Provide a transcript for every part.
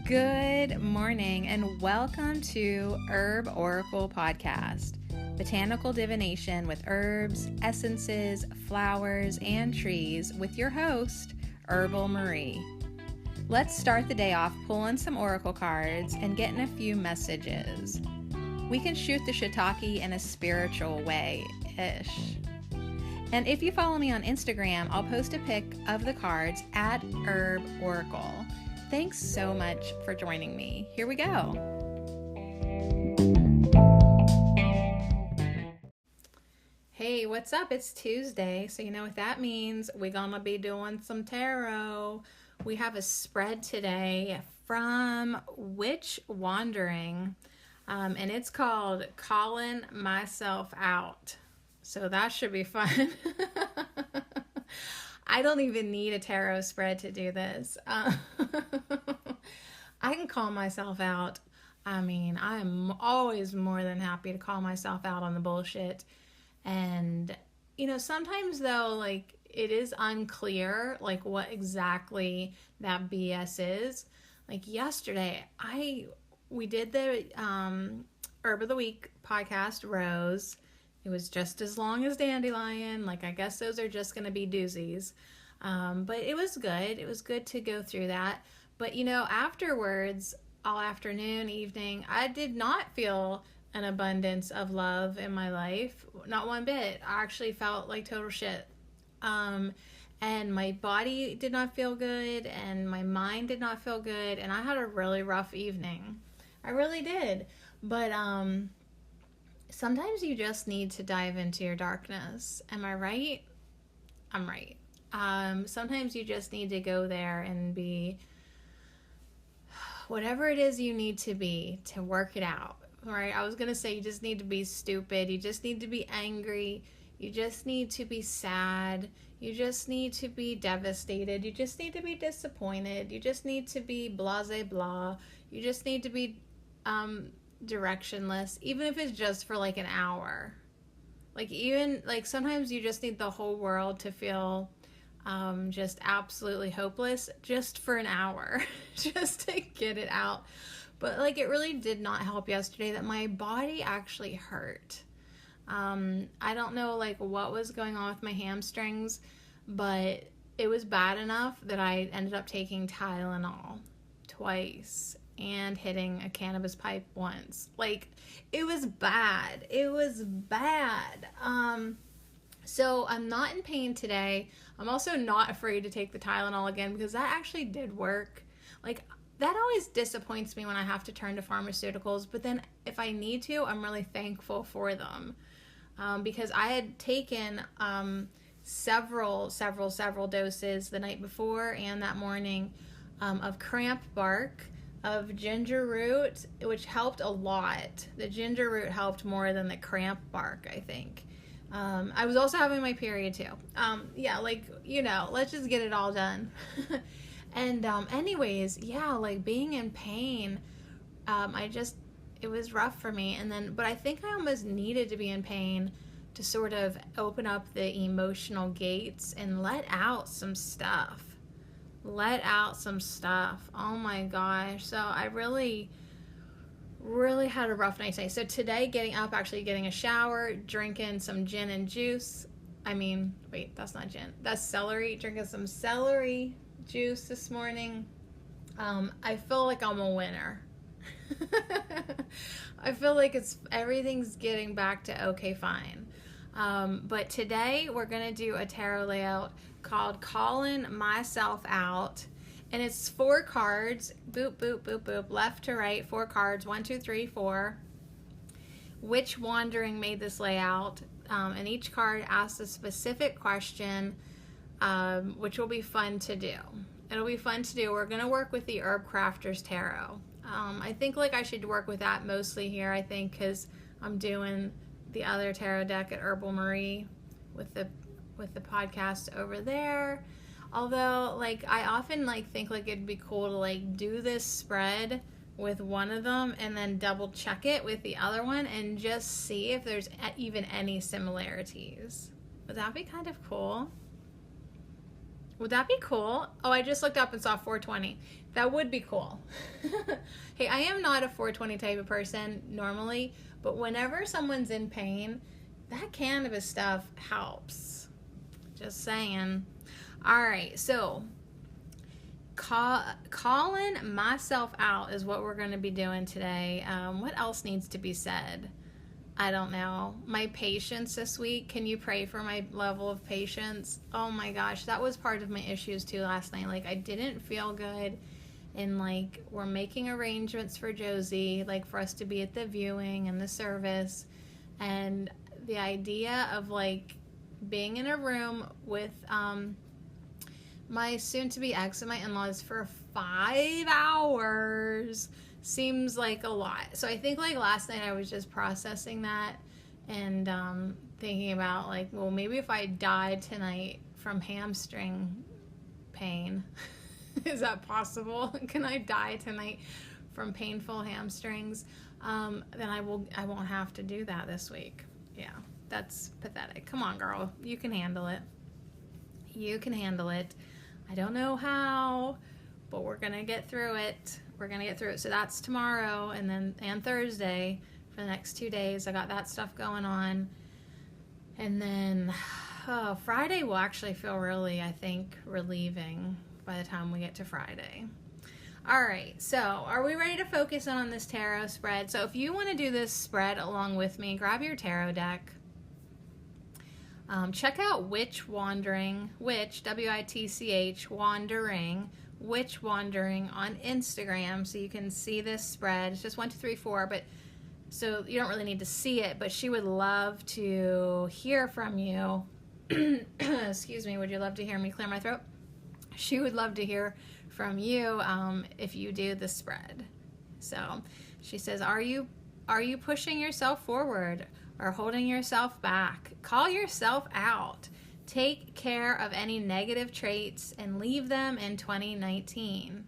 Good morning and welcome to Herb Oracle Podcast, botanical divination with herbs, essences, flowers, and trees with your host, Herbal Marie. Let's start the day off pulling some oracle cards and getting a few messages. We can shoot the shiitake in a spiritual way-ish. And if you follow me on Instagram, I'll post a pic of the cards at Herb Oracle. Thanks so much for joining me. Here we go. Hey, what's up? It's Tuesday, so you know what that means. We're gonna be doing some tarot. We have a spread today from Witch Wandering, and it's called Calling Myself Out. So that should be fun. I don't even need a tarot spread to do this. I can call myself out. I mean, I'm always more than happy to call myself out on the bullshit. And, you know, sometimes though, like, it is unclear, like, what exactly that BS is. Like, yesterday, we did the Herb of the Week podcast, Rose. It was just as long as Dandelion. Like, I guess those are just going to be doozies. But it was good. It was good to go through that. But, you know, afterwards, all afternoon, evening, I did not feel an abundance of love in my life. Not one bit. I actually felt like total shit. And my body did not feel good. And my mind did not feel good. And I had a really rough evening. I really did. But, sometimes you just need to dive into your darkness. Am I right? I'm right. Sometimes you just need to go there and be whatever it is you need to be to work it out. Right? I was going to say you just need to be stupid. You just need to be angry. You just need to be sad. You just need to be devastated. You just need to be disappointed. You just need to be blah, blah, blah. You just need to be, directionless, even if it's just for like an hour. Like, even like sometimes you just need the whole world to feel just absolutely hopeless just for an hour just to get it out. But like, it really did not help yesterday that my body actually hurt. I don't know like what was going on with my hamstrings, but it was bad enough that I ended up taking Tylenol twice and hitting a cannabis pipe once. Like, it was bad. It was bad. So I'm not in pain today. I'm also not afraid to take the Tylenol again because that actually did work. Like, that always disappoints me when I have to turn to pharmaceuticals, but then if I need to, I'm really thankful for them. Because I had taken several doses the night before and that morning of cramp bark, of ginger root, which helped a lot. The ginger root helped more than the cramp bark, I think. I was also having my period too. Yeah, like, you know, let's just get it all done. And anyways, yeah, like being in pain, it was rough for me. And then, but I think I almost needed to be in pain to sort of open up the emotional gates and let out some stuff. Oh my gosh. So I really had a rough night today. So today, getting up, actually getting a shower, drinking some gin and juice. I mean, wait, that's not gin. That's celery. Drinking some celery juice this morning. I feel like I'm a winner. I feel like everything's getting back to okay, fine. But today we're going to do a tarot layout called Calling Myself Out. And it's 4 cards, boop, boop, boop, boop, left to right, 4 cards, 1, 2, 3, 4. Witch Wandering made this layout, and each card asks a specific question, which will be fun to do. It'll be fun to do. We're going to work with the Herb Crafters Tarot. I think like I should work with that mostly here, I think, because I'm doing the other tarot deck at Herbal Marie with the podcast over there. Although, like, I often like think like it'd be cool to like do this spread with one of them and then double check it with the other one and just see if there's even any similarities. Would that be kind of cool? Would that be cool? Oh, I just looked up and saw 420. That would be cool. Hey, I am not a 420 type of person normally, but whenever someone's in pain, that cannabis stuff helps. Just saying. All right, so calling myself out is what we're going to be doing today. What else needs to be said? I don't know. My patience this week. Can you pray for my level of patience? Oh my gosh, that was part of my issues too last night. Like, I didn't feel good. And like, we're making arrangements for Josie, like for us to be at the viewing and the service. And the idea of like being in a room with my soon-to-be ex and my in-laws for 5 hours seems like a lot. So I think like last night I was just processing that and thinking about like, well, maybe if I died tonight from hamstring pain, is that possible? Can I die tonight from painful hamstrings? Then I won't have to do that this week. Yeah, that's pathetic. Come on, girl. You can handle it. You can handle it. I don't know how, but we're going to get through it. We're going to get through it. So that's tomorrow and Thursday for the next 2 days. I got that stuff going on. And then Friday will actually feel really, I think, relieving by the time we get to Friday. All right, so are we ready to focus on this tarot spread? So if you want to do this spread along with me, grab your tarot deck. Check out Witch Wandering, W-I-T-C-H, Wandering, Witch Wandering on Instagram so you can see this spread. It's just 1, 2, 3, 4, but so you don't really need to see it, but she would love to hear from you. Excuse me, would you love to hear me clear my throat? She would love to hear from you if you do the spread. So she says, are you pushing yourself forward or holding yourself back? Call yourself out. Take care of any negative traits and leave them in 2019.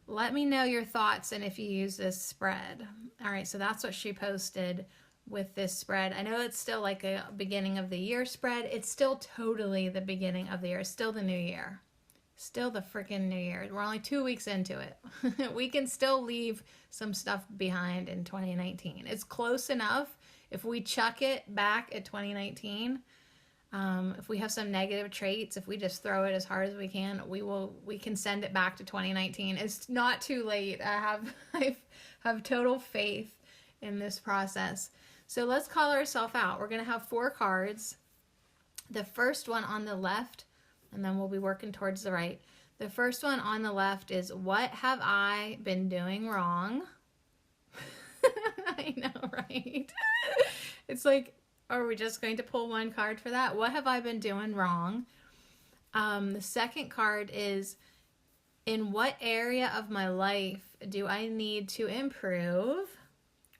Let me know your thoughts and if you use this spread. All right, so that's what she posted with this spread. I know it's still like a beginning of the year spread. It's still totally the beginning of the year. It's still the new year. Still the freaking new year. We're only 2 weeks into it. We can still leave some stuff behind in 2019. It's close enough. If we chuck it back at 2019, if we have some negative traits, if we just throw it as hard as we can, we can send it back to 2019. It's not too late. I have total faith in this process. So let's call ourselves out. We're going to have 4 cards. The first one on the left, and then we'll be working towards the right. The first one on the left is, what have I been doing wrong? I know, right? It's like, are we just going to pull one card for that? What have I been doing wrong? The second card is, in what area of my life do I need to improve?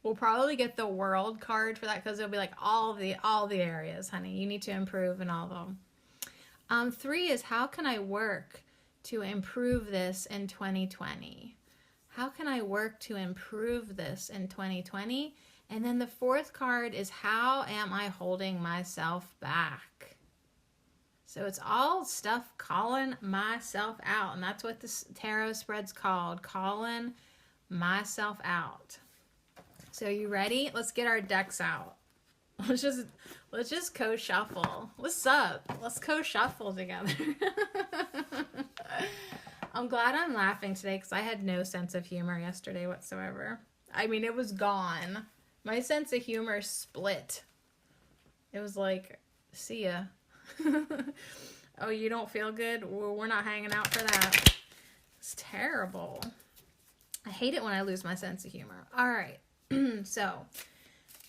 We'll probably get the world card for that because it'll be like all the areas, honey. You need to improve in all of them. 3 is, how can I work to improve this in 2020? How can I work to improve this in 2020? And then the 4th card is, how am I holding myself back? So it's all stuff calling myself out. And that's what this tarot spread's called, calling myself out. So you ready? Let's get our decks out. Let's just co-shuffle. What's up? Let's co-shuffle together. I'm glad I'm laughing today because I had no sense of humor yesterday whatsoever. I mean, it was gone. My sense of humor split. It was like, see ya. Oh, you don't feel good? Well, we're not hanging out for that. It's terrible. I hate it when I lose my sense of humor. All right. So,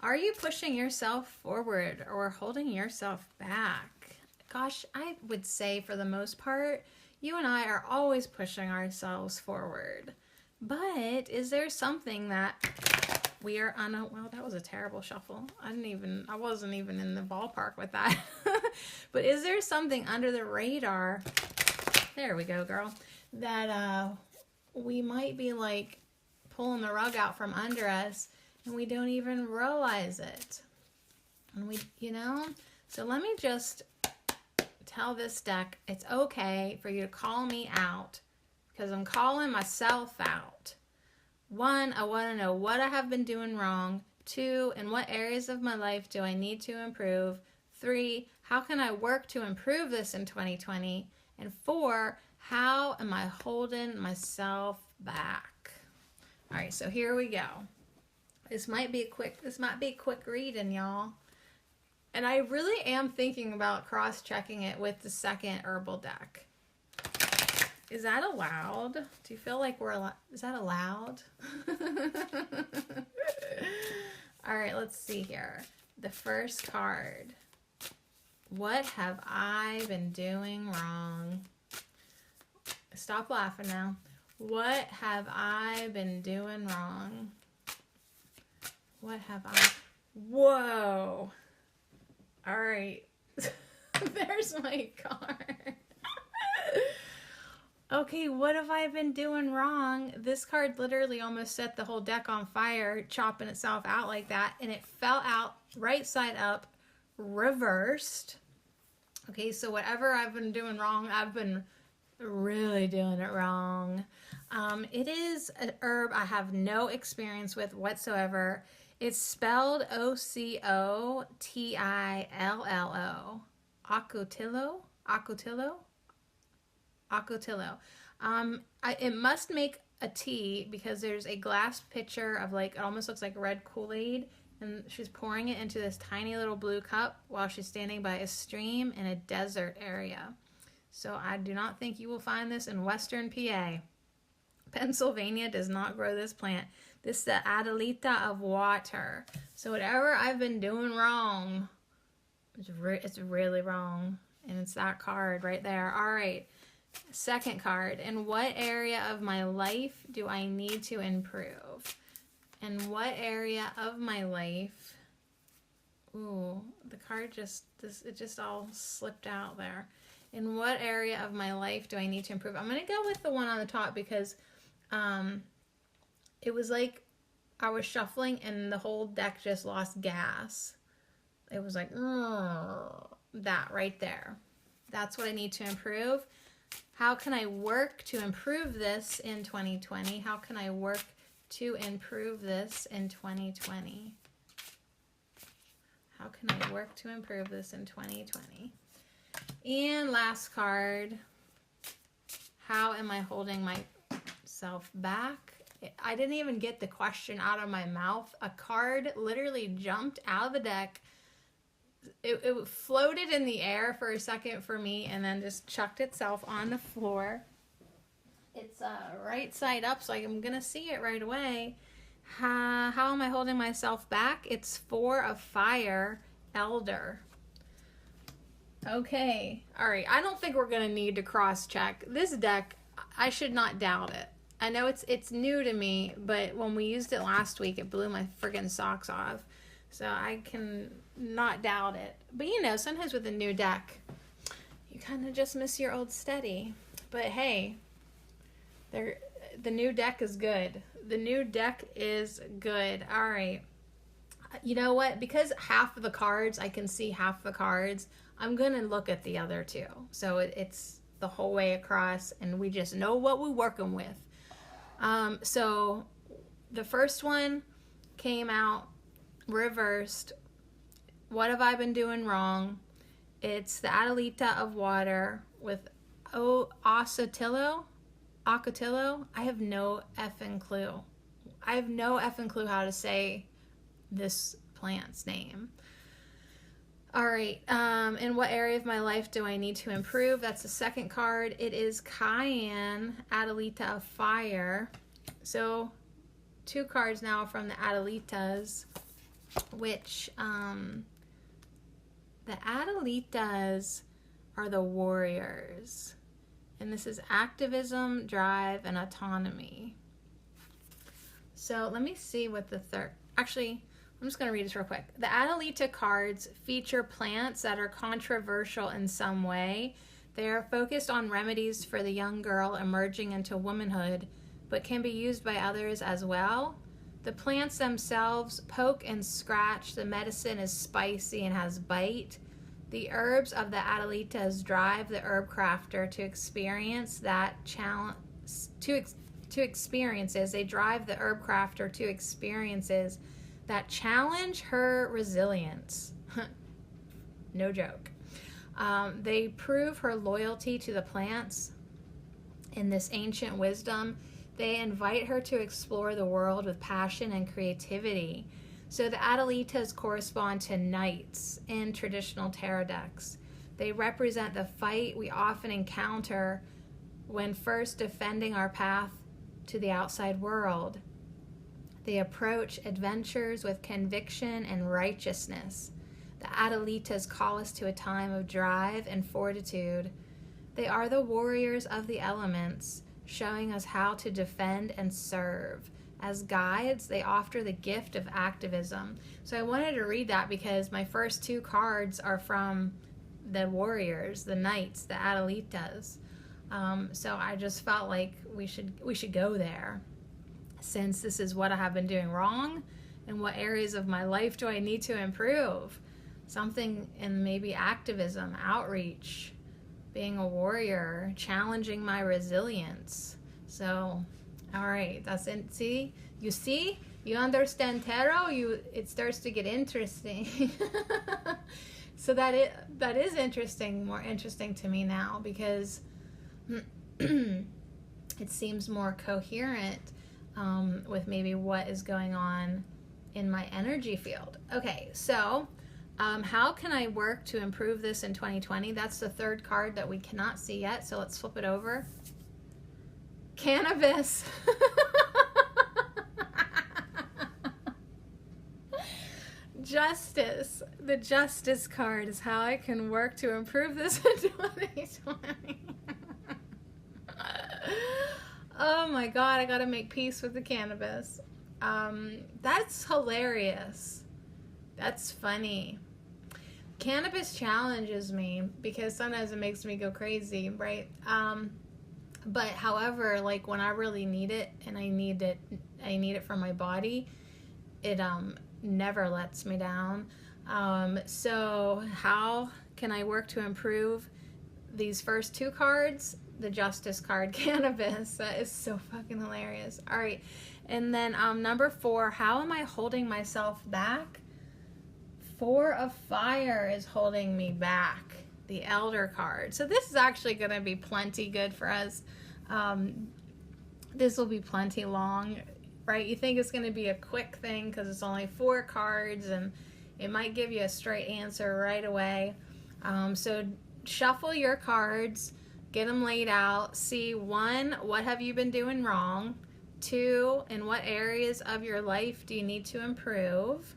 are you pushing yourself forward or holding yourself back? Gosh, I would say for the most part, you and I are always pushing ourselves forward. But is there something that we are well, that was a terrible shuffle. I wasn't even in the ballpark with that. But is there something under the radar? There we go, girl. That we might be like pulling the rug out from under us and we don't even realize it. And so let me just tell this deck it's okay for you to call me out because I'm calling myself out. 1, I want to know what I have been doing wrong. 2, in what areas of my life do I need to improve? 3, how can I work to improve this in 2020? And 4, how am I holding myself back? All right, so here we go. This might be a quick reading, y'all. And I really am thinking about cross-checking it with the second herbal deck. Is that allowed? Do you feel like we're allowed? Is that allowed? All right, let's see here. The first card. What have I been doing wrong? Stop laughing now. What have I been doing wrong? What have I... Whoa. All right. There's my card. Okay, what have I been doing wrong? This card literally almost set the whole deck on fire, chopping itself out like that, and it fell out right side up, reversed. Okay, so whatever I've been doing wrong, I've been really doing it wrong. It is an herb I have no experience with whatsoever. It's spelled Ocottillo. Ocotillo? Ocotillo? Ocotillo. It must make a tea because there's a glass pitcher of like, it almost looks like red Kool-Aid, and she's pouring it into this tiny little blue cup while she's standing by a stream in a desert area. So I do not think you will find this in Western PA. Pennsylvania does not grow this plant. This is the Adelita of water. So whatever I've been doing wrong, it's really wrong. And it's that card right there. All right. Second card. In what area of my life do I need to improve? In what area of my life? Ooh, the card it just all slipped out there. In what area of my life do I need to improve? I'm going to go with the one on the top because it was like I was shuffling and the whole deck just lost gas. It was like, that right there. That's what I need to improve. How can I work to improve this in 2020? How can I work to improve this in 2020? How can I work to improve this in 2020? And last card. How am I holding myself back? I didn't even get the question out of my mouth. A card literally jumped out of the deck. It floated in the air for a second for me and then just chucked itself on the floor. It's right side up, so I'm going to see it right away. How am I holding myself back? It's 4 of Fire, Elder. Okay. All right. I don't think we're going to need to cross-check. This deck, I should not doubt it. I know it's new to me, but when we used it last week, it blew my friggin' socks off. So I can not doubt it. But you know, sometimes with a new deck, you kind of just miss your old steady. But hey, the new deck is good. The new deck is good. All right. You know what? Because half of the cards, I can see half the cards, I'm going to look at the other two. So it's the whole way across, and we just know what we're working with. So the first one came out reversed. What have I been doing wrong? It's the Adelita of water with Ocotillo. I have no effing clue. I have no effing clue how to say this plant's name. All right. In what area of my life do I need to improve? That's the second card. It is Cayenne, Adelita of fire. So 2 cards now from the Adelitas, which the Adelitas are the warriors. And this is activism, drive, and autonomy. So let me see what the third... Actually, I'm just going to read this real quick. The Adelita cards feature plants that are controversial in some way. They are focused on remedies for the young girl emerging into womanhood, but can be used by others as well. The plants themselves poke and scratch. The medicine is spicy and has bite. The herbs of the Adelitas drive the herb crafter to experience that challenge, to experiences. They drive the herb crafter to experiences that challenge her resilience. No joke. They prove her loyalty to the plants. In this ancient wisdom, they invite her to explore the world with passion and creativity. So the Adelitas correspond to knights in traditional tarot decks. They represent the fight we often encounter when first defending our path to the outside world. They approach adventures with conviction and righteousness. The Adelitas call us to a time of drive and fortitude. They are the warriors of the elements, showing us how to defend and serve. As guides, they offer the gift of activism. So I wanted to read that because my first two cards are from the warriors, the knights, the Adelitas. So I just felt like we should go there, since this is what I have been doing wrong, and what areas of my life do I need to improve. Something in maybe activism, outreach, being a warrior, challenging my resilience. So, all right, that's it. See, you understand tarot. It starts to get interesting. So that is interesting, more interesting to me now, because it seems more coherent with maybe what is going on in my energy field. Okay, so how can I work to improve this in 2020? That's the third card that we cannot see yet, so let's flip it over. Cannabis. Justice. The Justice card is how I can work to improve this in 2020. Oh my God, I gotta make peace with the cannabis. That's hilarious. That's funny. Cannabis challenges me because sometimes it makes me go crazy, right? But however, like when I really need it and I need it for my body, it never lets me down. So how can I work to improve these first two cards? The Justice card, cannabis. That is so fucking hilarious. All right. And then number 4, how am I holding myself back? 4 of Fire is holding me back. The Elder card. So this is actually going to be plenty good for us. This will be plenty long, right? You think it's going to be a quick thing because it's only 4 cards and it might give you a straight answer right away. So shuffle your cards, get them laid out. See, 1, what have you been doing wrong? 2, in what areas of your life do you need to improve?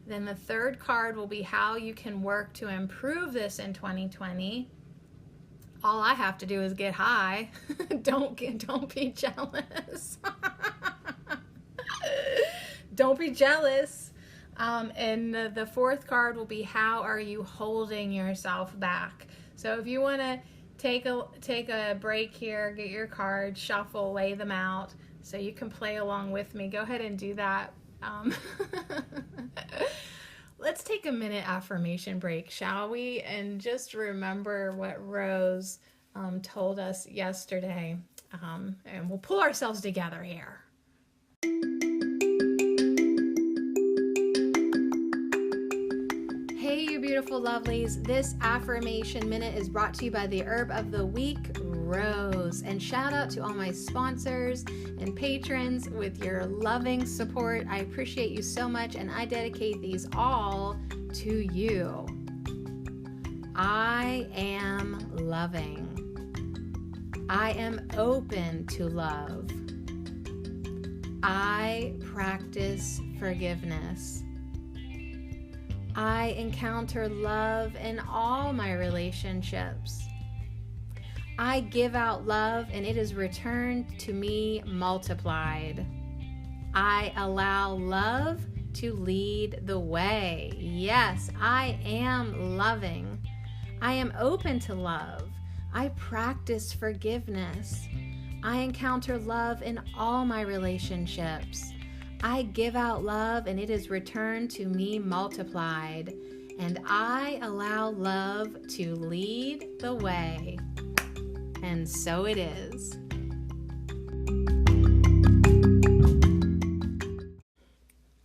Then the third card will be how you can work to improve this in 2020. All I have to do is get high. Don't be jealous. Don't be jealous. And the fourth card will be how are you holding yourself back? So if you want to take a break here, get your cards, shuffle, lay them out so you can play along with me. Go ahead and do that. Let's take a minute affirmation break, shall we? And just remember what Rose told us yesterday. And we'll pull ourselves together here. Hey, you beautiful lovelies. This affirmation minute is brought to you by the herb of the week, Rose. And shout out to all my sponsors and patrons with your loving support. I appreciate you so much, and I dedicate these all to you. I am loving. I am open to love. I practice forgiveness. I encounter love in all my relationships. I give out love and it is returned to me multiplied. I allow love to lead the way. Yes, I am loving. I am open to love. I practice forgiveness. I encounter love in all my relationships. I give out love and it is returned to me multiplied. and I allow love to lead the way. And so it is.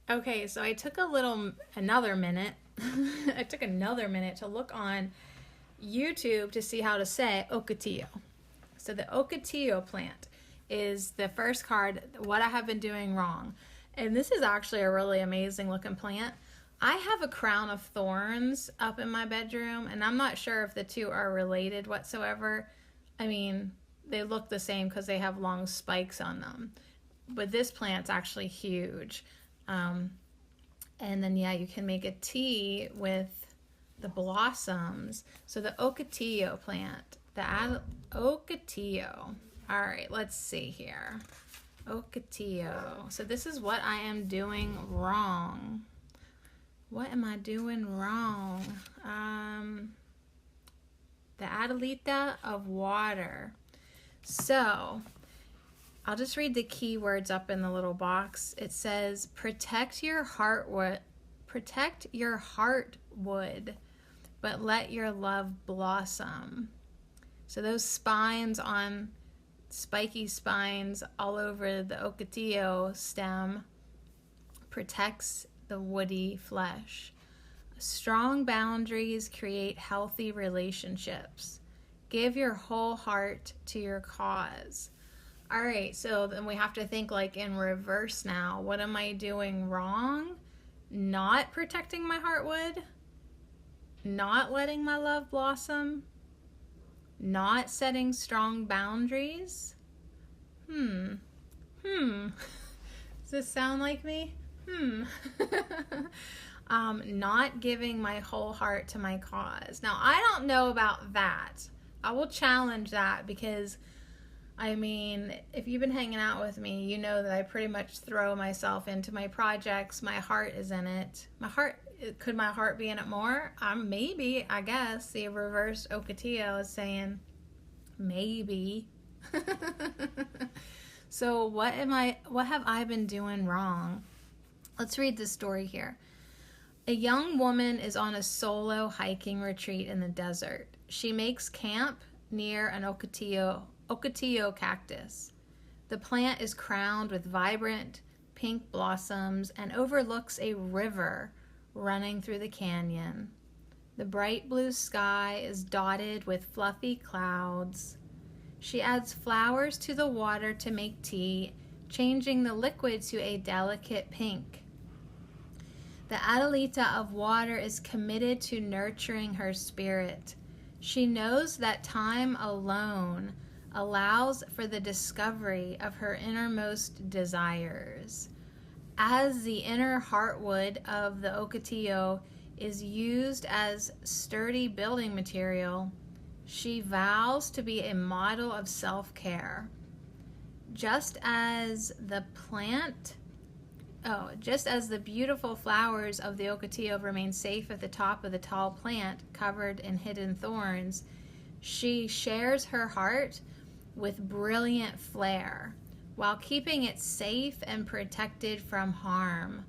Okay, so I took another minute to look on YouTube to see how to say Ocotillo. So the Ocotillo plant is the first card, what I have been doing wrong. And this is actually a really amazing looking plant. I have a crown of thorns up in my bedroom, and I'm not sure if the two are related whatsoever. I mean, they look the same because they have long spikes on them. But this plant's actually huge. And then, yeah, you can make a tea with the blossoms. So the Ocotillo plant, Ocotillo. All right, let's see here. Ocotillo. So this is what I am doing wrong. What am I doing wrong? The Adelita of water. So I'll just read the keywords up in the little box. It says, protect your heartwood, but let your love blossom. So those spiky spines all over the Ocotillo stem protects the woody flesh. Strong boundaries create healthy relationships. Give your whole heart to your cause. All right, so then we have to think like in reverse now. What am I doing wrong? Not protecting my heartwood? Not letting my love blossom? Not setting strong boundaries? Does this sound like me? Not giving my whole heart to my cause. Now, I don't know about that. I will challenge that because, I mean, if you've been hanging out with me, you know that I pretty much throw myself into my projects. My heart is in it. Could my heart be in it more? Maybe, I guess. The reverse Ocotillo is saying maybe. So what have I been doing wrong? Let's read this story here. A young woman is on a solo hiking retreat in the desert. She makes camp near an Ocotillo cactus. The plant is crowned with vibrant pink blossoms and overlooks a river running through the canyon. The bright blue sky is dotted with fluffy clouds. She adds flowers to the water to make tea, changing the liquid to a delicate pink. The Adelita of water is committed to nurturing her spirit. She knows that time alone allows for the discovery of her innermost desires. As the inner heartwood of the Ocotillo is used as sturdy building material, she vows to be a model of self-care. Just as the beautiful flowers of the Ocotillo remain safe at the top of the tall plant covered in hidden thorns, she shares her heart with brilliant flair while keeping it safe and protected from harm.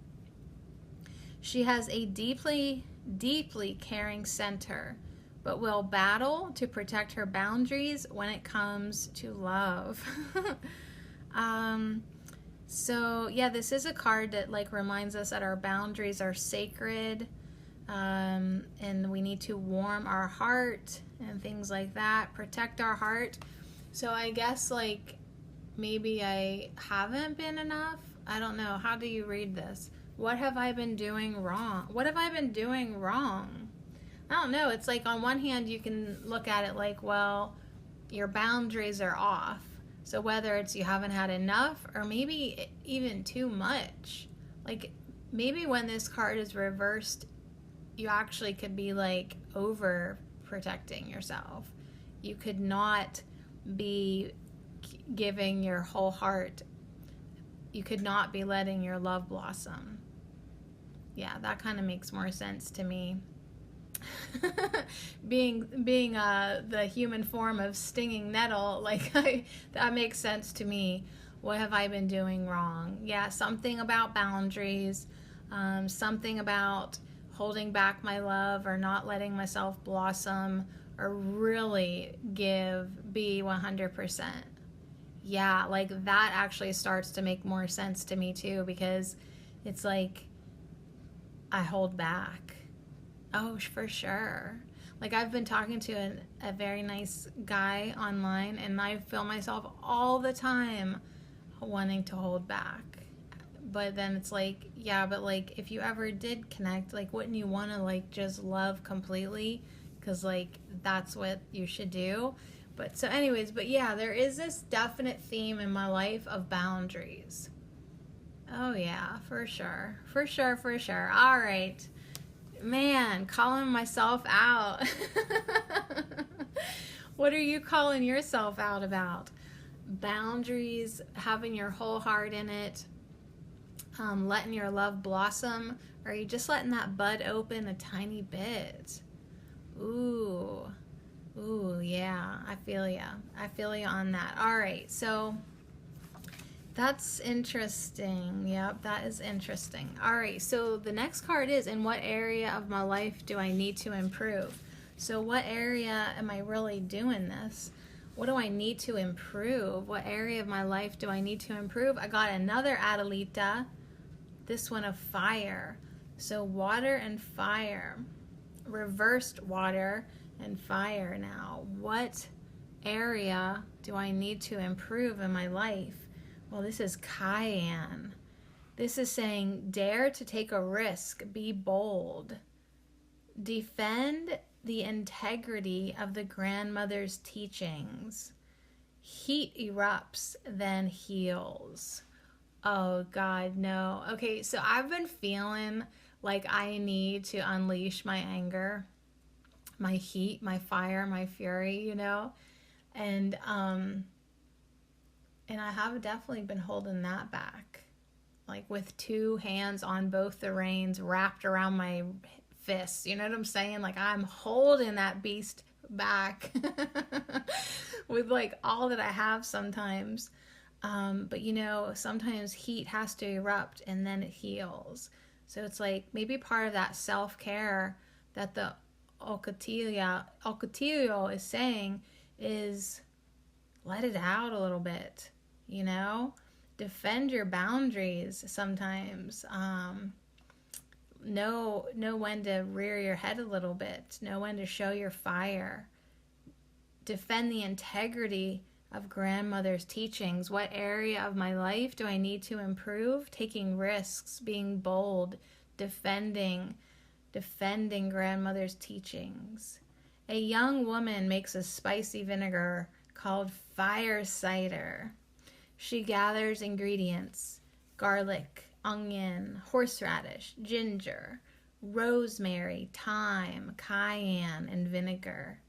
She has a deeply, deeply caring center, but will battle to protect her boundaries when it comes to love. So yeah, this is a card that like reminds us that our boundaries are sacred, and we need to warm our heart and things like that, protect our heart. So I guess like maybe I haven't been enough. I don't know. How do you read this? What have I been doing wrong? What have I been doing wrong? I don't know. It's like on one hand you can look at it like, well, your boundaries are off. So whether it's you haven't had enough or maybe even too much. Like maybe when this card is reversed, you actually could be like over protecting yourself. You could not be giving your whole heart. You could not be letting your love blossom. Yeah, that kind of makes more sense to me. being the human form of stinging nettle, like that makes sense to me. What have I been doing wrong? Yeah, something about boundaries, something about holding back my love or not letting myself blossom or really be 100%. Yeah, like that actually starts to make more sense to me too, because it's like I hold back. Oh, for sure. Like I've been talking to a very nice guy online, and I feel myself all the time wanting to hold back. But then it's like, yeah, but like if you ever did connect, like wouldn't you want to like just love completely? Because like that's what you should do. But so anyways, but yeah, there is this definite theme in my life of boundaries. Oh yeah, for sure. For sure, for sure. All right. Man, calling myself out. What are you calling yourself out about? Boundaries, having your whole heart in it, letting your love blossom, or are you just letting that bud open a tiny bit? Ooh. Ooh, yeah, I feel ya. I feel ya on that. All right, so that's interesting. Yep, that is interesting. All right, so the next card is, in what area of my life do I need to improve? So what area am I really doing this? What do I need to improve? What area of my life do I need to improve? I got another Adelita, this one of fire. So water and fire, reversed water and fire now. What area do I need to improve in my life? Well, this is Cayenne. This is saying, dare to take a risk, be bold. Defend the integrity of the grandmother's teachings. Heat erupts, then heals. Oh, God, no. Okay, so I've been feeling like I need to unleash my anger, my heat, my fire, my fury, you know? And I have definitely been holding that back, like with two hands on both the reins wrapped around my fists. You know what I'm saying? Like I'm holding that beast back with like all that I have sometimes. But you know, sometimes heat has to erupt and then it heals. So it's like maybe part of that self-care that the Ocotillo is saying is let it out a little bit, you know? Defend your boundaries sometimes. Know when to rear your head a little bit. Know when to show your fire. Defend the integrity of grandmother's teachings. What area of my life do I need to improve? Taking risks, being bold, defending grandmother's teachings. A young woman makes a spicy vinegar called fire cider. She gathers ingredients: garlic, onion, horseradish, ginger, rosemary, thyme, cayenne, and vinegar.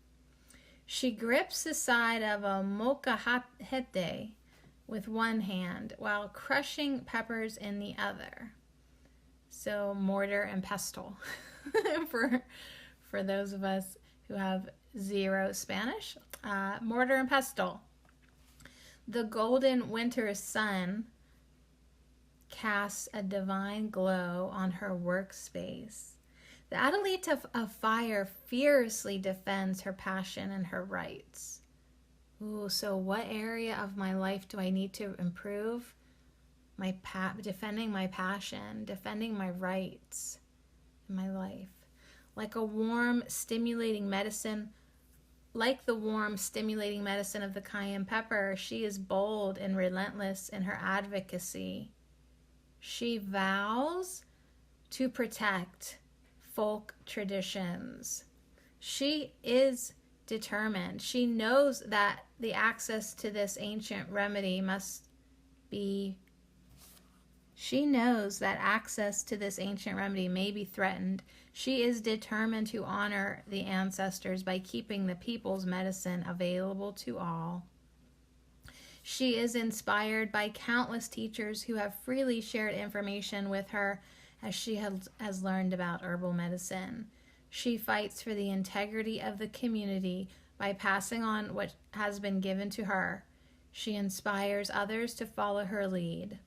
She grips the side of a molcajete with one hand while crushing peppers in the other. So mortar and pestle for those of us who have zero Spanish. Mortar and pestle. The golden winter sun casts a divine glow on her workspace. The Adelita of fire fiercely defends her passion and her rights. Ooh, so what area of my life do I need to improve? Defending my passion, defending my rights in my life. Like the warm, stimulating medicine of the cayenne pepper, she is bold and relentless in her advocacy. She vows to protect folk traditions. She is determined. She knows that the access to this ancient remedy may be threatened. She is determined to honor the ancestors by keeping the people's medicine available to all. She is inspired by countless teachers who have freely shared information with her as she has learned about herbal medicine. She fights for the integrity of the community by passing on what has been given to her. She inspires others to follow her lead.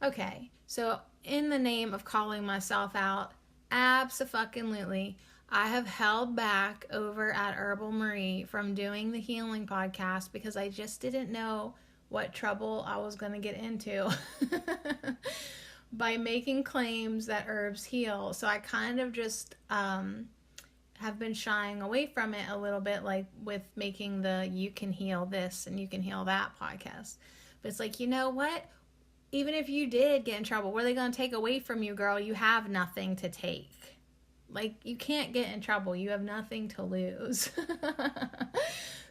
Okay, so in the name of calling myself out, Abso-fucking-lutely. I have held back over at Herbal Marie from doing the healing podcast because I just didn't know what trouble I was going to get into by making claims that herbs heal. So I kind of just have been shying away from it a little bit, like with making the You Can Heal This and You Can Heal That podcast. But it's like, you know what? Even if you did get in trouble, what are they going to take away from you, girl? You have nothing to take. Like, you can't get in trouble. You have nothing to lose.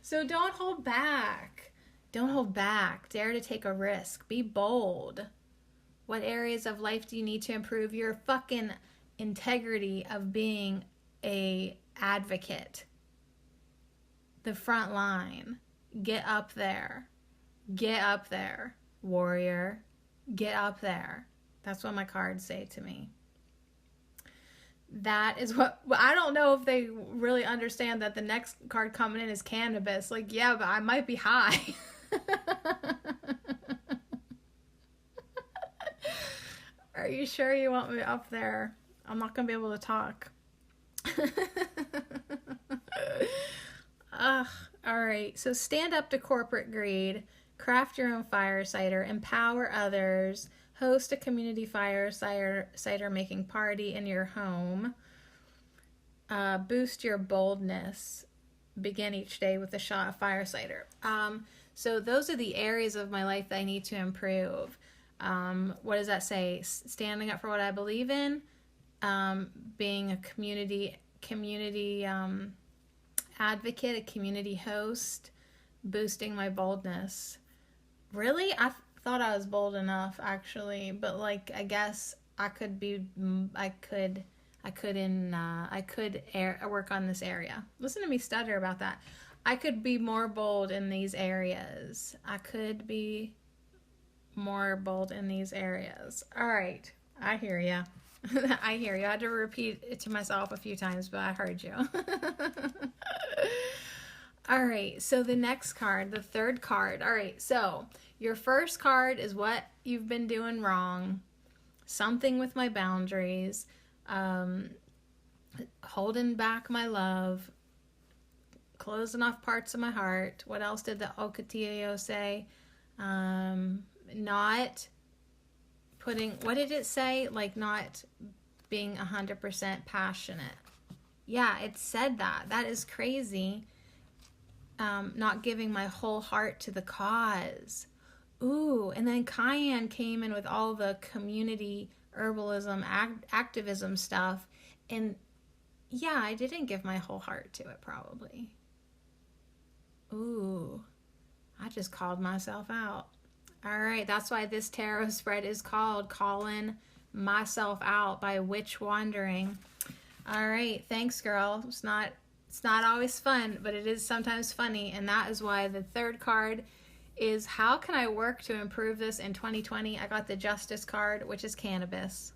So don't hold back. Don't hold back. Dare to take a risk. Be bold. What areas of life do you need to improve your fucking integrity of being a advocate? The front line. Get up there. Get up there, warrior. Get up there. That's what my cards say to me. That is what, I don't know if they really understand that the next card coming in is cannabis. Like, yeah, but I might be high. Are you sure you want me up there? I'm not going to be able to talk. Ugh. All right. So stand up to corporate greed. Craft your own fire cider. Empower others. Host a community fire cider making party in your home. Boost your boldness. Begin each day with a shot of fire cider. So those are the areas of my life that I need to improve. What does that say? Standing up for what I believe in. Being a community advocate, a community host. Boosting my boldness. Really? I thought I was bold enough, actually, but like, I guess I could work on this area. Listen to me stutter about that. I could be more bold in these areas. I could be more bold in these areas. All right. I hear you. I hear you. I had to repeat it to myself a few times, but I heard you. All right, so the next card, the third card. All right, so your first card is what you've been doing wrong. Something with my boundaries. Holding back my love. Closing off parts of my heart. What else did the Ocotillo say? Not putting, what did it say? Like not being 100% passionate. Yeah, it said that. That is crazy. Not giving my whole heart to the cause. Ooh, and then Cayenne came in with all the community herbalism, activism stuff. And yeah, I didn't give my whole heart to it, probably. Ooh, I just called myself out. All right, that's why this tarot spread is called Calling Myself Out by Witch Wandering. All right, thanks, girl. It's not always fun, but it is sometimes funny, and that is why the third card is how can I work to improve this in 2020? I got the Justice card, which is cannabis.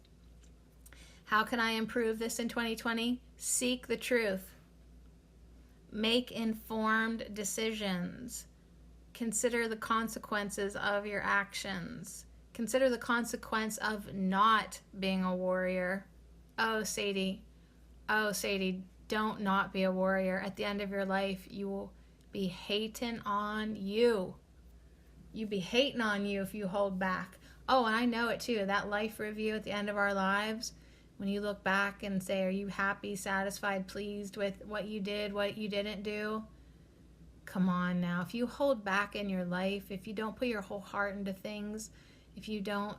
How can I improve this in 2020? Seek the truth. Make informed decisions. Consider the consequences of your actions. Consider the consequence of not being a warrior. Oh, Sadie. Don't not be a warrior. At the end of your life, you will be hating on you. You be hating on you if you hold back. Oh, and I know it too. That life review at the end of our lives, when you look back and say, are you happy, satisfied, pleased with what you did, what you didn't do? Come on now. If you hold back in your life, if you don't put your whole heart into things, if you don't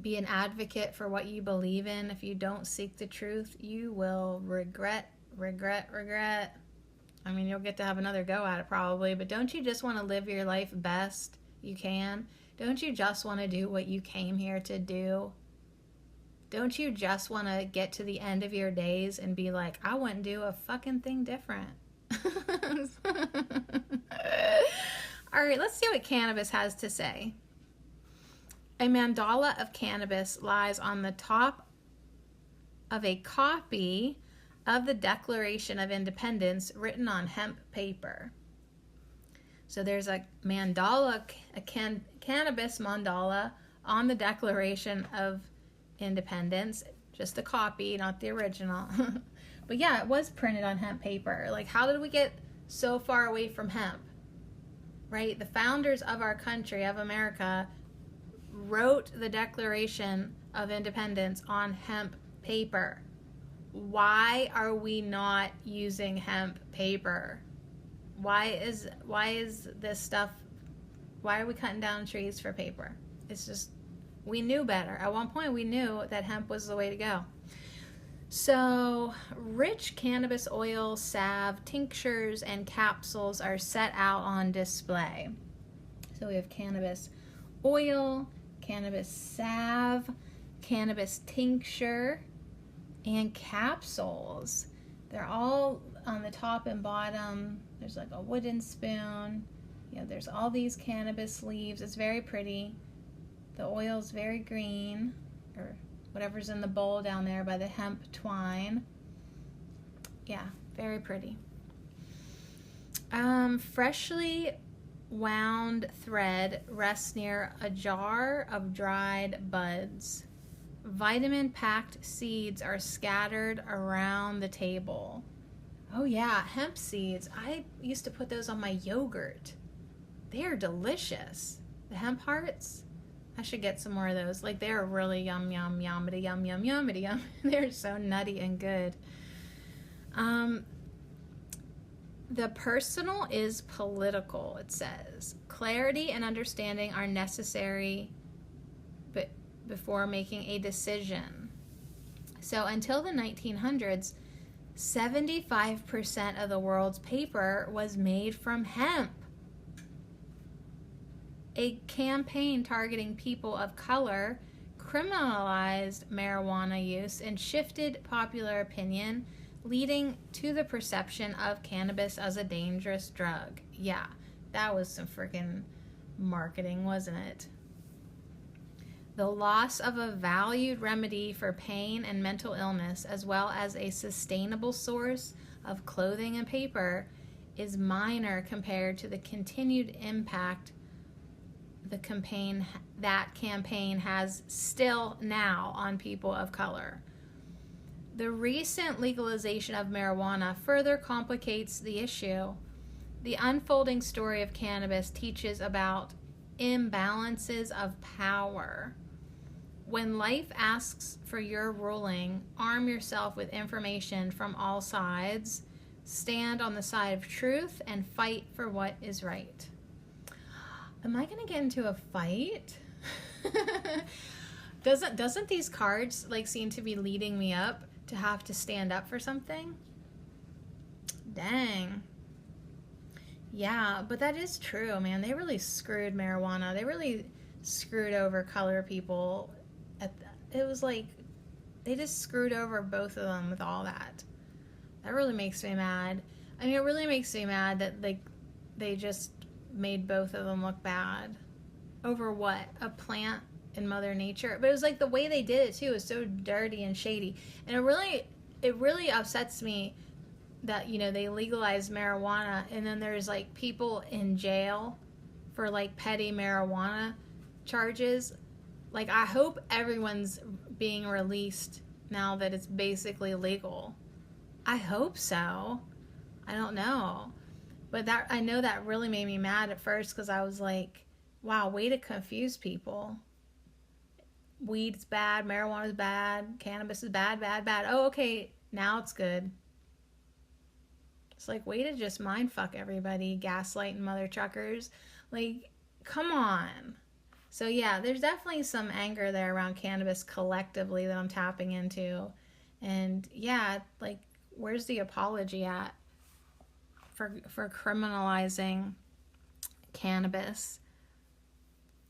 be an advocate for what you believe in, if you don't seek the truth, you will regret. I mean, you'll get to have another go at it probably, but don't you just want to live your life best you can? Don't you just want to do what you came here to do? Don't you just want to get to the end of your days and be like, I wouldn't do a fucking thing different? All right, let's see what cannabis has to say. A mandala of cannabis lies on the top of a copy of the Declaration of Independence written on hemp paper. So there's a mandala, cannabis mandala on the Declaration of Independence just a copy, not the original. But yeah, it was printed on hemp paper. Like, how did we get so far away from hemp? Right? The founders of our country, of America, wrote the Declaration of Independence on hemp paper. Why are we not using hemp paper? Why is this stuff, why are we cutting down trees for paper? It's just, we knew better. At one point we knew that hemp was the way to go. So rich cannabis oil, salve, tinctures, and capsules are set out on display. So we have cannabis oil, cannabis salve, cannabis tincture, and capsules. They're all on the top and bottom. There's like a wooden spoon. You know, there's all these cannabis leaves. It's very pretty. The oil's very green, or whatever's in the bowl down there by the hemp twine. Yeah, very pretty. Freshly wound thread rests near a jar of dried buds. Vitamin-packed seeds are scattered around the table. Oh yeah, hemp seeds. I used to put those on my yogurt. They are delicious. The hemp hearts. I should get some more of those. Like, they're really yum, yum, yummity, yum, yum, yummity, yum. They're so nutty and good. The personal is political, it says. Clarity and understanding are necessary before making a decision. So until the 1900s, 75% of the world's paper was made from hemp. A campaign targeting people of color criminalized marijuana use and shifted popular opinion, leading to the perception of cannabis as a dangerous drug. Yeah, that was some freaking marketing, wasn't it? The loss of a valued remedy for pain and mental illness, as well as a sustainable source of clothing and paper, is minor compared to the continued impact that campaign has still now on people of color. The recent legalization of marijuana further complicates the issue. The unfolding story of cannabis teaches about imbalances of power. When life asks for your ruling, arm yourself with information from all sides, stand on the side of truth, and fight for what is right. Am I going to get into a fight? Doesn't these cards like seem to be leading me up to have to stand up for something? Dang. Yeah, but that is true, man. They really screwed marijuana. They really screwed over color people. It was like they just screwed over both of them with all that. That really makes me mad. I mean, it really makes me mad that they just made both of them look bad. Over what? A plant in Mother Nature? But it was like the way they did it too is so dirty and shady. And it really upsets me that, you know, they legalized marijuana and then there's like people in jail for like petty marijuana charges. Like, I hope everyone's being released now that it's basically legal. I hope so. I don't know. But that, I know that really made me mad at first because I was like, wow, way to confuse people. Weed's bad, marijuana's bad, cannabis is bad, bad, bad. Oh, okay, now it's good. It's like, way to just mind fuck everybody, gaslighting mother truckers. Like, come on. So yeah, there's definitely some anger there around cannabis collectively that I'm tapping into. And yeah, like, where's the apology at for criminalizing cannabis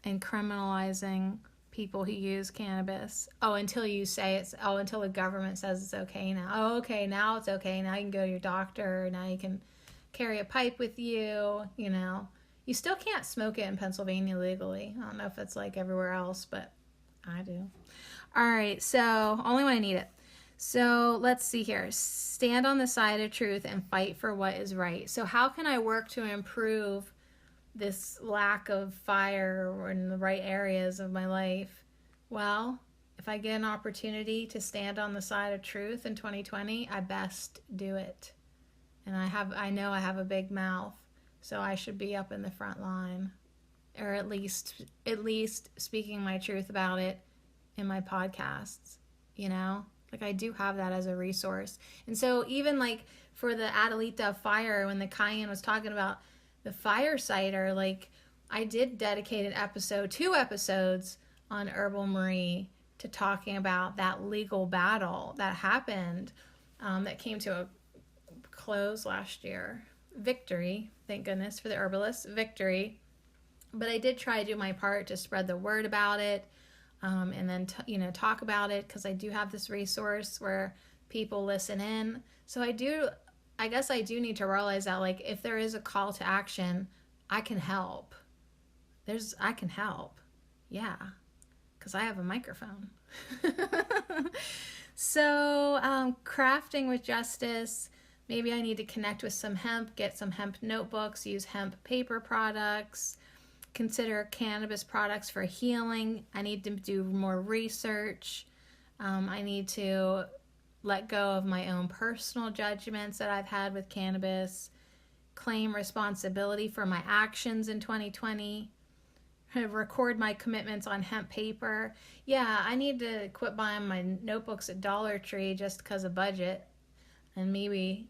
and criminalizing people who use cannabis? Oh, until you say until the government says it's okay now. Oh, okay, now it's okay. Now you can go to your doctor. Now you can carry a pipe with you, you know. You still can't smoke it in Pennsylvania legally. I don't know if it's like everywhere else, but I do. All right, so only when I need it. So let's see here. Stand on the side of truth and fight for what is right. So how can I work to improve this lack of fire in the right areas of my life? Well, if I get an opportunity to stand on the side of truth in 2020, I best do it. And I know I have a big mouth, so I should be up in the front line, or at least speaking my truth about it in my podcasts, you know? Like, I do have that as a resource. And so even like for the Adelita fire, when the Cayenne was talking about the fire cider, like, I did dedicate an episode, 2 episodes on Herbal Marie to talking about that legal battle that happened, that came to a close last year. Victory, thank goodness for the herbalists, victory. But I did try to do my part to spread the word about it, and then talk about it, because I do have this resource where people listen in. So I guess I do need to realize that, like, if there is a call to action, I can help. I can help. Yeah. Because I have a microphone. So, crafting with justice. Maybe I need to connect with some hemp, get some hemp notebooks, use hemp paper products, consider cannabis products for healing. I need to do more research. I need to let go of my own personal judgments that I've had with cannabis, claim responsibility for my actions in 2020, record my commitments on hemp paper. Yeah, I need to quit buying my notebooks at Dollar Tree just because of budget, and maybe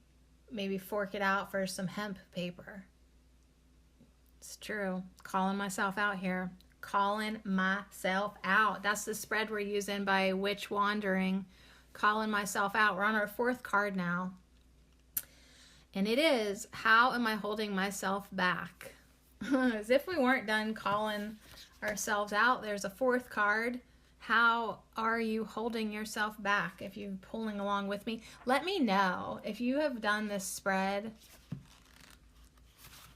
fork it out for some hemp paper. It's true. Calling myself out here. Calling myself out. That's the spread we're using by Witch Wandering. Calling myself out. We're on our 4th card now. And it is, how am I holding myself back? As if we weren't done calling ourselves out, there's a 4th card. How are you holding yourself back? If you're pulling along with me, let me know. If you have done this spread,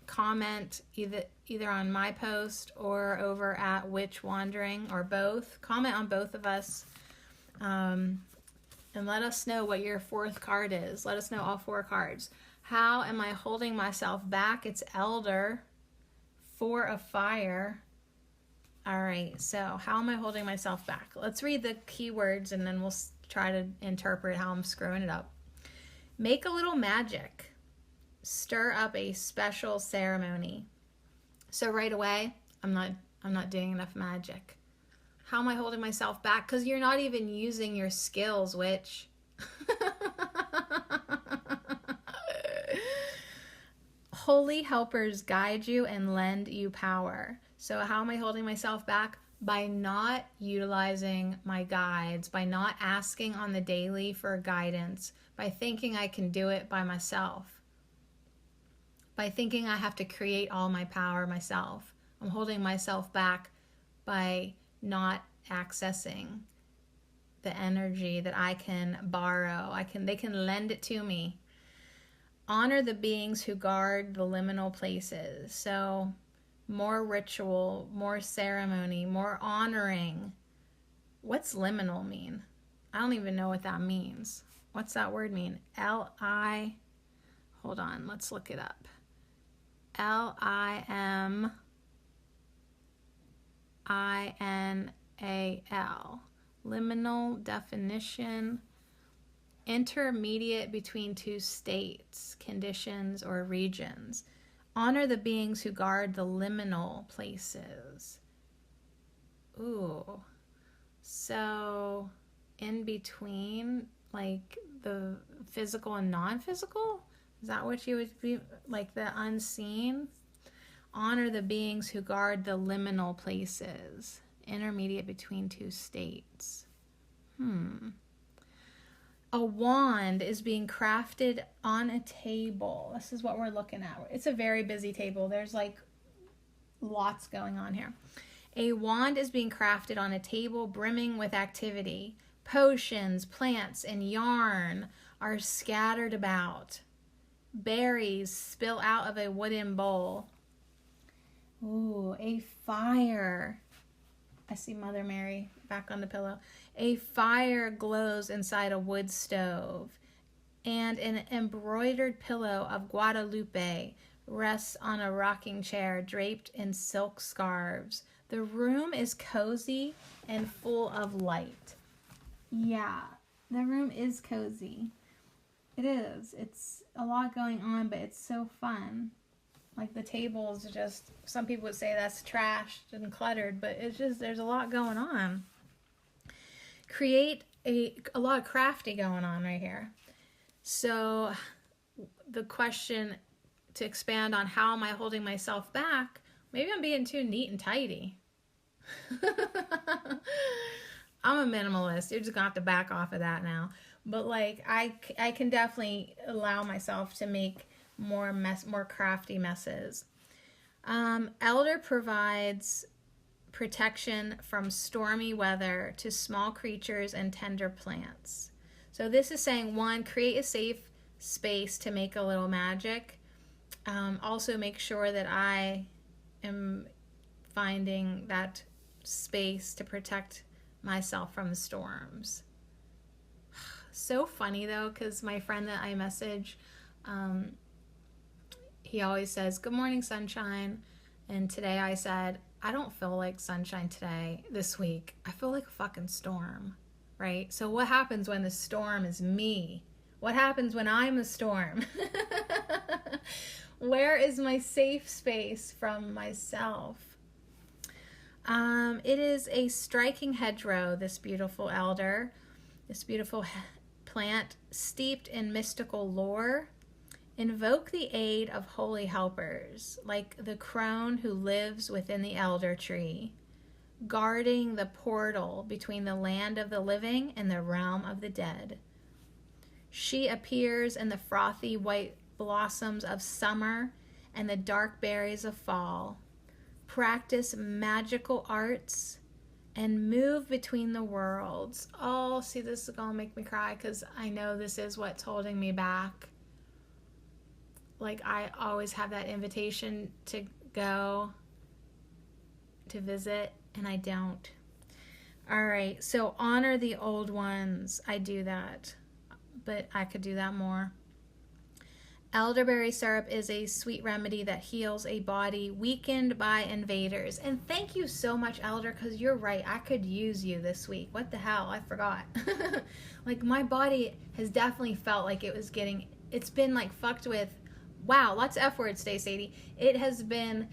comment either on my post or over at Witch Wandering, or both. Comment on both of us, and let us know what your 4th card is. Let us know all 4 cards. How am I holding myself back? It's Elder, 4 of fire. All right, so how am I holding myself back? Let's read the keywords and then we'll try to interpret how I'm screwing it up. Make a little magic. Stir up a special ceremony. So right away, I'm not doing enough magic. How am I holding myself back? Because you're not even using your skills, witch. Holy helpers guide you and lend you power. So how am I holding myself back? By not utilizing my guides, by not asking on the daily for guidance, by thinking I can do it by myself, by thinking I have to create all my power myself. I'm holding myself back by not accessing the energy that I can borrow. They can lend it to me. Honor the beings who guard the liminal places. So more ritual, more ceremony, more honoring. What's liminal mean? I don't even know what that means. What's that word mean? Hold on, let's look it up. Liminal. Liminal definition. Intermediate between 2 states, conditions, or regions. Honor the beings who guard the liminal places. Ooh. So, in between, like the physical and non-physical? Is that what you would be, like the unseen? Honor the beings who guard the liminal places. Intermediate between 2 states. A wand is being crafted on a table. This is what we're looking at. It's a very busy table. There's like lots going on here. A wand is being crafted on a table brimming with activity. Potions, plants, and yarn are scattered about. Berries spill out of a wooden bowl. Ooh, a fire. I see Mother Mary back on the pillow. A fire glows inside a wood stove, and an embroidered pillow of Guadalupe rests on a rocking chair draped in silk scarves. The room is cozy and full of light. Yeah, the room is cozy. It is. It's a lot going on, but it's so fun. Like the tables, just some people would say that's trashed and cluttered, but it's just there's a lot going on. Create a lot of crafty going on right here. So the question to expand on, how am I holding myself back? Maybe I'm being too neat and tidy. I'm a minimalist. You're just gonna have to back off of that now. But like I can definitely allow myself to make more crafty messes. Elder provides protection from stormy weather to small creatures and tender plants. So this is saying, one, create a safe space to make a little magic. Also make sure that I am finding that space to protect myself from the storms. So funny though, because my friend that I message, he always says, "Good morning, sunshine." And today I said, I don't feel like sunshine today, this week. I feel like a fucking storm, right? So what happens when the storm is me? What happens when I'm a storm? Where is my safe space from myself? It is a striking hedgerow, this beautiful elder, this beautiful plant steeped in mystical lore. Invoke the aid of holy helpers, like the crone who lives within the elder tree, guarding the portal between the land of the living and the realm of the dead. She appears in the frothy white blossoms of summer and the dark berries of fall. Practice magical arts and move between the worlds. Oh, see, this is going to make me cry because I know this is what's holding me back. Like, I always have that invitation to go, to visit, and I don't. All right, so honor the old ones. I do that, but I could do that more. Elderberry syrup is a sweet remedy that heals a body weakened by invaders. And thank you so much, Elder, because you're right. I could use you this week. What the hell? I forgot. Like, my body has definitely felt like it's been like fucked with. Wow, lots of F words today, Sadie. It has been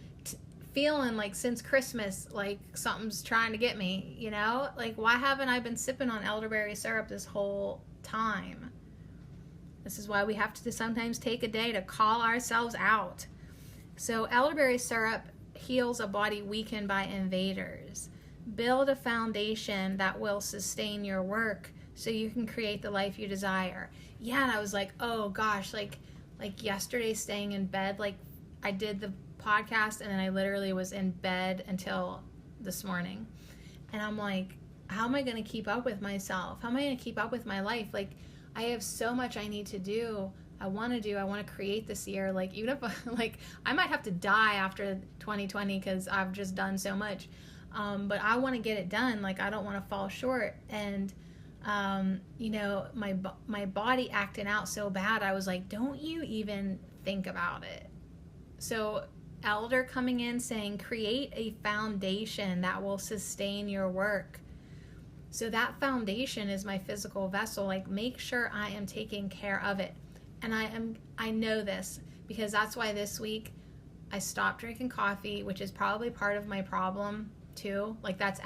feeling like since Christmas, like something's trying to get me, you know? Like, why haven't I been sipping on elderberry syrup this whole time? This is why we have to sometimes take a day to call ourselves out. So elderberry syrup heals a body weakened by invaders. Build a foundation that will sustain your work so you can create the life you desire. Yeah, and I was like, oh gosh, like yesterday staying in bed, like I did the podcast and then I literally was in bed until this morning. And I'm like, how am I going to keep up with myself? How am I going to keep up with my life? Like, I have so much I need to do. I want to create this year. Like, even if, like, I might have to die after 2020 because I've just done so much. But I want to get it done. Like, I don't want to fall short. And, you know, my body acting out so bad, I was like, don't you even think about it. So Elder coming in saying, create a foundation that will sustain your work. So that foundation is my physical vessel. Like, make sure I am taking care of it. And I know this because that's why this week I stopped drinking coffee, which is probably part of my problem too. Like, that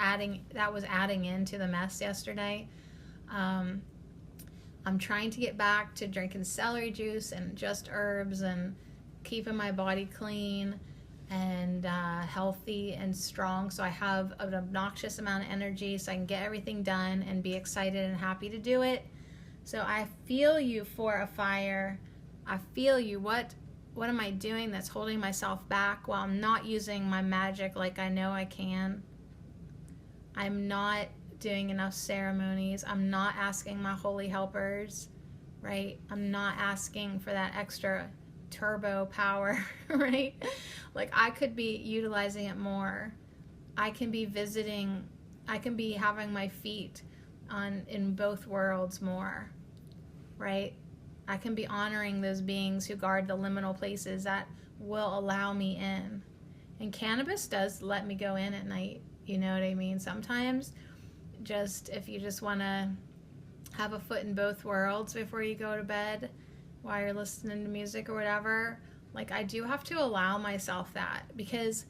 was adding into the mess yesterday. I'm trying to get back to drinking celery juice and just herbs and keeping my body clean and healthy and strong, so I have an obnoxious amount of energy so I can get everything done and be excited and happy to do it. So I feel you for a fire. I feel you. What am I doing that's holding myself back while I'm not using my magic like I know I can? I'm not doing enough ceremonies. I'm not asking my holy helpers, right? I'm not asking for that extra turbo power, right? Like, I could be utilizing it more. I can be having my feet in both worlds more, right? I can be honoring those beings who guard the liminal places that will allow me in. And cannabis does let me go in at night, you know what I mean? Sometimes, just if you just want to have a foot in both worlds before you go to bed while you're listening to music or whatever. Like, I do have to allow myself that, because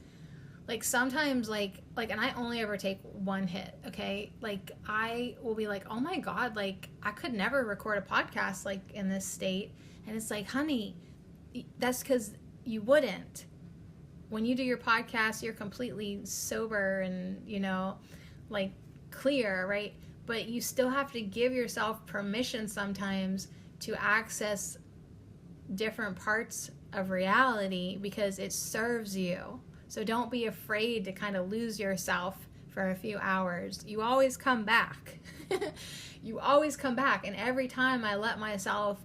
like sometimes like and I only ever take one hit, okay? Like, I will be like, oh my God, like I could never record a podcast like in this state. And it's like, honey, that's because you wouldn't. When you do your podcast, you're completely sober and, you know, like clear, right? But you still have to give yourself permission sometimes to access different parts of reality because it serves you. So don't be afraid to kind of lose yourself for a few hours. You always come back. You always come back. And every time I let myself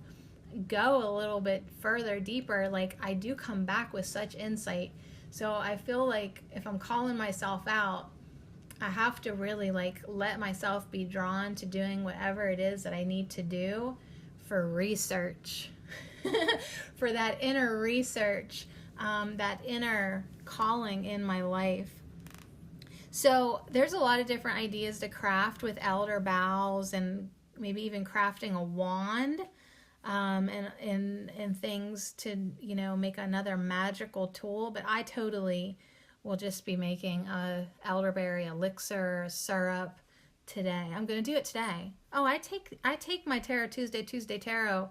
go a little bit further, deeper, like I do come back with such insight. So I feel like if I'm calling myself out, I have to really like let myself be drawn to doing whatever it is that I need to do for research, for that inner research, that inner calling in my life. So there's a lot of different ideas to craft with elder boughs, and maybe even crafting a wand, and things to, you know, make another magical tool. But I totally will just be making a elderberry elixir syrup today. I'm going to do it today. Oh, I take my Tarot Tuesday Tarot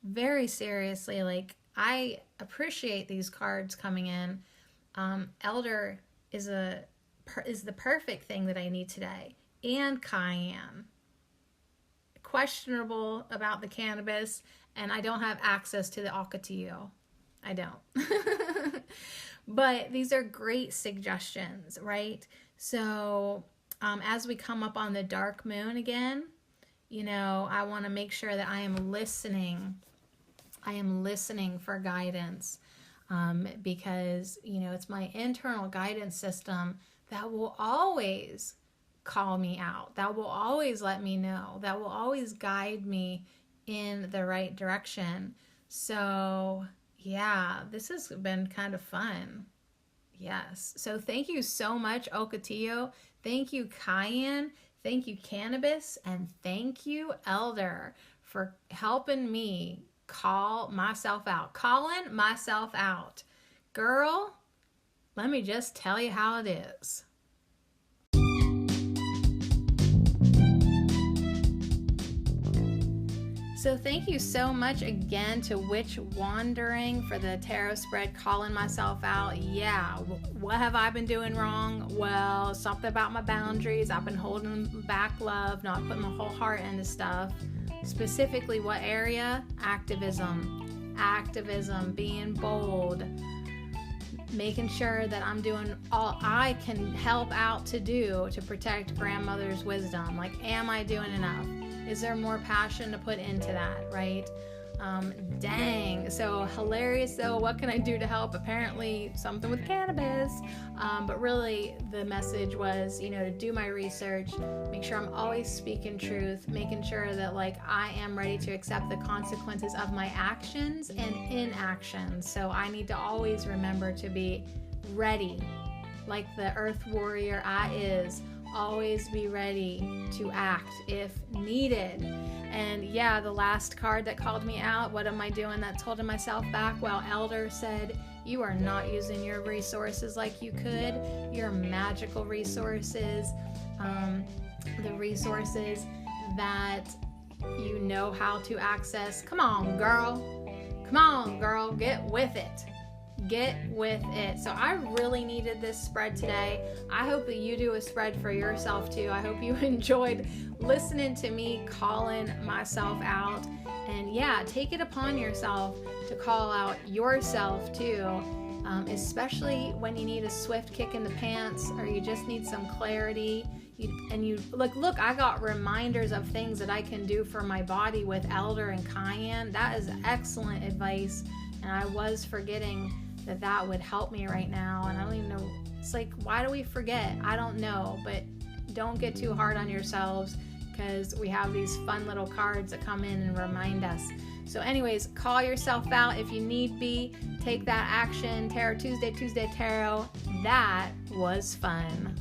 very seriously. Like, I appreciate these cards coming in. Elder is the perfect thing that I need today. And Cayenne. Questionable about the cannabis, and I don't have access to the Ocotillo. I don't. But these are great suggestions, right? So as we come up on the dark moon again, you know, I want to make sure that I am listening. I am listening for guidance, because, you know, it's my internal guidance system that will always call me out, that will always let me know, that will always guide me in the right direction. So yeah, this has been kind of fun. Yes. So thank you so much, Ocotillo. Thank you, Cayenne. Thank you, Cannabis. And thank you, Elder, for helping me call myself out, calling myself out. Girl, let me just tell you how it is. So thank you so much again to Witch Wandering for the tarot spread, calling myself out. Yeah, what have I been doing wrong? Well, something about my boundaries. I've been holding back love, not putting my whole heart into stuff. Specifically, what area? Activism, being bold, making sure that I'm doing all I can help out to do to protect grandmother's wisdom. Like, am I doing enough? Is there more passion to put into that, right? Dang. So hilarious though. What can I do to help? Apparently something with cannabis. But really the message was, you know, to do my research, make sure I'm always speaking truth, making sure that like I am ready to accept the consequences of my actions and inactions. So I need to always remember to be ready, like the earth warrior I is. Always be ready to act if needed. And yeah, the last card that called me out, what am I doing that's holding myself back? Well, Elder said, you are not using your resources like you could, your magical resources, the resources that you know how to access. Come on, girl, get with it. Get with it. So I really needed this spread today. I hope that you do a spread for yourself too. I hope you enjoyed listening to me calling myself out. And yeah, take it upon yourself to call out yourself too, especially when you need a swift kick in the pants or you just need some clarity. Look, I got reminders of things that I can do for my body with Elder and Cayenne. That is excellent advice. And I was forgetting that would help me right now. And I don't even know. It's like, why do we forget? I don't know. But don't get too hard on yourselves, because we have these fun little cards that come in and remind us. So anyways, call yourself out if you need be. Take that action. Tarot Tuesday Tarot. That was fun.